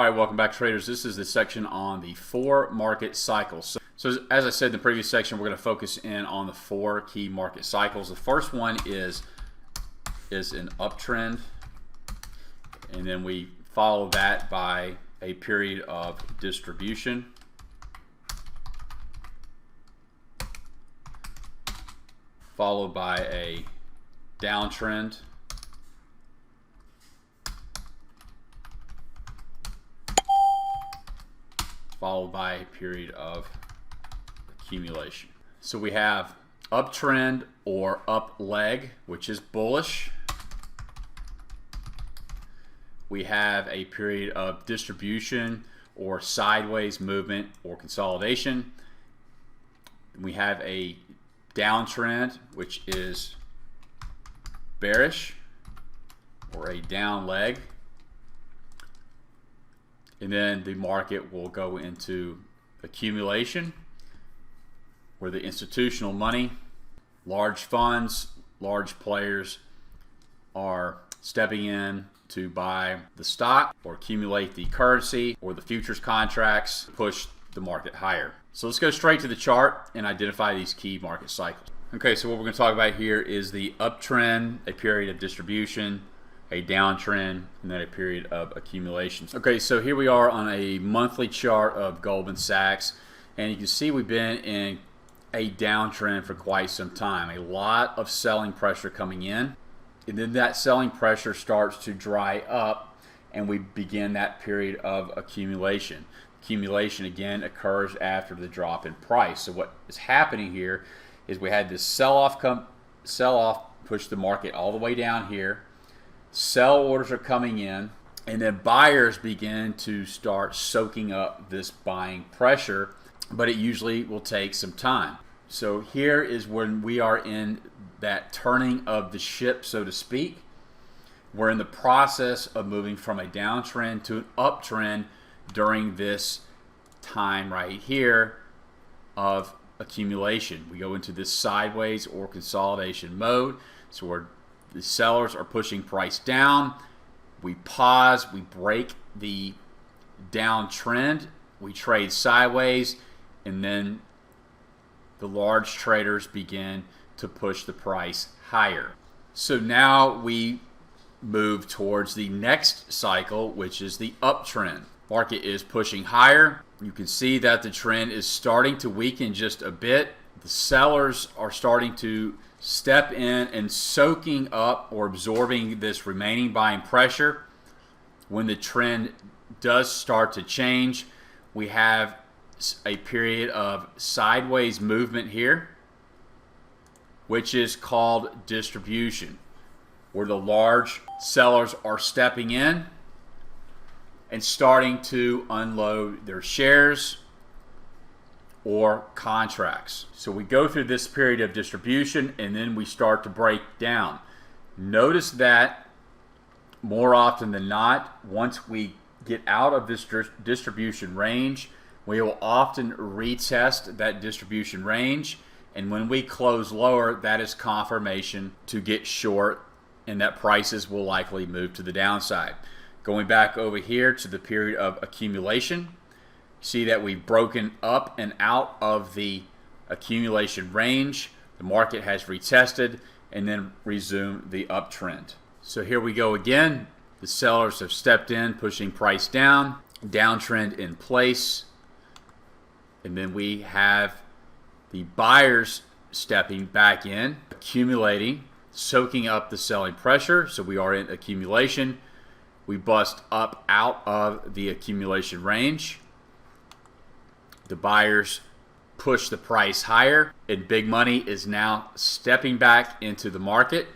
All right, welcome back, traders. This is the section on the 4 market cycles. So as I said in the previous section, we're going to focus in on the 4 key market cycles. The first one is an uptrend, and then we follow that by a period of distribution. Followed by a downtrend. Followed by a period of accumulation. So we have uptrend or up leg, which is bullish. We have a period of distribution or sideways movement or consolidation. We have a downtrend, which is bearish or a down leg. And then the market will go into accumulation, where the institutional money, large funds, large players are stepping in to buy the stock or accumulate the currency or the futures contracts to push the market higher. So let's go straight to the chart and identify these key market cycles. Okay, so what we're going to talk about here is the uptrend, a period of distribution, a downtrend, and then a period of accumulation. Okay, so here we are on a monthly chart of Goldman Sachs, and you can see we've been in a downtrend for quite some time. A lot of selling pressure coming in, and then that selling pressure starts to dry up, and we begin that period of accumulation. Accumulation again occurs after the drop in price. So what is happening here is we had this sell-off push the market all the way down here. Sell orders are coming in, and then buyers begin to start soaking up this buying pressure, but it usually will take some time. So here is when we are in that turning of the ship, so to speak. We're in the process of moving from a downtrend to an uptrend during this time right here of accumulation. We go into this sideways or consolidation mode. So we're the sellers are pushing price down. We pause, we break the downtrend, we trade sideways, and then the large traders begin to push the price higher. So now we move towards the next cycle, which is the uptrend. Market is pushing higher. You can see that the trend is starting to weaken just a bit. The sellers are starting to step in and soaking up or absorbing this remaining buying pressure. When the trend does start to change, we have a period of sideways movement here, which is called distribution, where the large sellers are stepping in and starting to unload their shares or contracts. So we go through this period of distribution, and then we start to break down. Notice that more often than not, once we get out of this distribution range, we will often retest that distribution range, and when we close lower, that is confirmation to get short, and that prices will likely move to the downside. Going back over here to the period of accumulation, see that we've broken up and out of the accumulation range. The market has retested and then resumed the uptrend. So here we go again. The sellers have stepped in, pushing price down, downtrend in place. And then we have the buyers stepping back in, accumulating, soaking up the selling pressure. So we are in accumulation. We bust up out of the accumulation range. The buyers push the price higher, and big money is now stepping back into the market,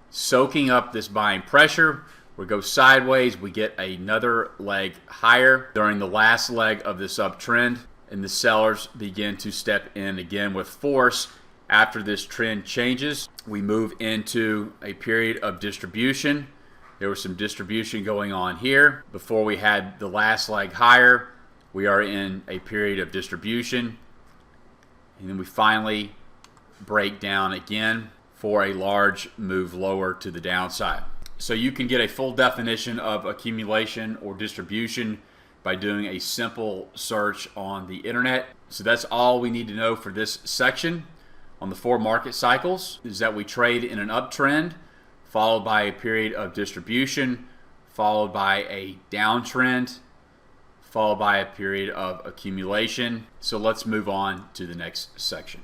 soaking up this buying pressure. We go sideways, we get another leg higher during the last leg of this uptrend, and the sellers begin to step in again with force. After this trend changes, we move into a period of distribution. There was some distribution going on here before we had the last leg higher. We are in a period of distribution, and then we finally break down again for a large move lower to the downside. So you can get a full definition of accumulation or distribution by doing a simple search on the internet. So that's all we need to know for this section on the 4 market cycles, is that we trade in an uptrend followed by a period of distribution, followed by a downtrend, followed by a period of accumulation. So let's move on to the next section.